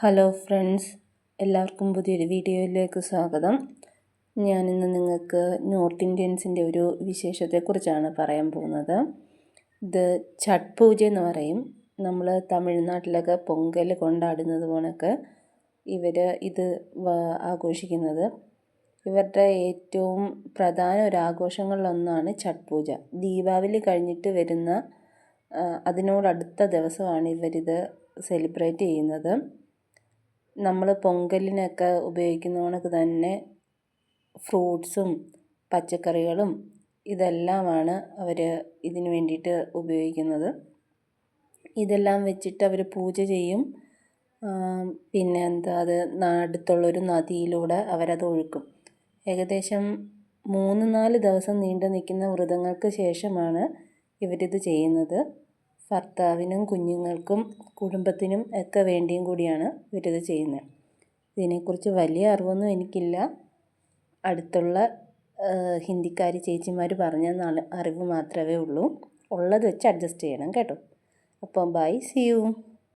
Hello friends, എല്ലാവർക്കും പുതിയൊരു വീഡിയോയിലേക്ക് സ്വാഗതം. ഞാനിന്ന് നിങ്ങൾക്ക് നോർത്ത് ഇന്ത്യൻസിൻ്റെ ഒരു വിശേഷത്തെക്കുറിച്ചാണ് പറയാൻ പോകുന്നത്. ഇത് ഛഠ് പൂജ എന്ന് പറയും. നമ്മൾ തമിഴ്നാട്ടിലൊക്കെ പൊങ്കൽ കൊണ്ടാടുന്നത് പോലൊക്കെ ഇവർ ഇത് ആഘോഷിക്കുന്നത്. ഇവരുടെ ഏറ്റവും പ്രധാന ഒരു ആഘോഷങ്ങളിലൊന്നാണ് ഛഠ് പൂജ. ദീപാവലി കഴിഞ്ഞിട്ട് വരുന്ന അതിനോടടുത്ത ദിവസമാണ് ഇവരിത് സെലിബ്രേറ്റ് ചെയ്യുന്നത്. നമ്മൾ പൊങ്കലിനൊക്കെ ഉപയോഗിക്കുന്ന കണക്ക് തന്നെ ഫ്രൂട്ട്സും പച്ചക്കറികളും ഇതെല്ലാമാണ് അവർ ഇതിന് വേണ്ടിയിട്ട് ഉപയോഗിക്കുന്നത്. ഇതെല്ലാം വെച്ചിട്ട് അവർ പൂജ ചെയ്യും. പിന്നെ അത് അടുത്തുള്ളൊരു നദിയിലൂടെ അവരത് ഒഴുക്കും. ഏകദേശം 3-4 ദിവസം നീണ്ടു നിൽക്കുന്ന വ്രതങ്ങൾക്ക് ശേഷമാണ് ഇവരിത് ചെയ്യുന്നത്. ഭർത്താവിനും കുഞ്ഞുങ്ങൾക്കും കുടുംബത്തിനും ഒക്കെ വേണ്ടിയും കൂടിയാണ് ഇവരിത് ചെയ്യുന്നത്. ഇതിനെക്കുറിച്ച് വലിയ അറിവൊന്നും എനിക്കില്ല. അടുത്തുള്ള ഹിന്ദിക്കാരി ചേച്ചിമാർ പറഞ്ഞ അറിവ് മാത്രമേ ഉള്ളൂ. ഉള്ളത് വെച്ച് അഡ്ജസ്റ്റ് ചെയ്യണം കേട്ടോ. അപ്പം ബൈ, സീ യു.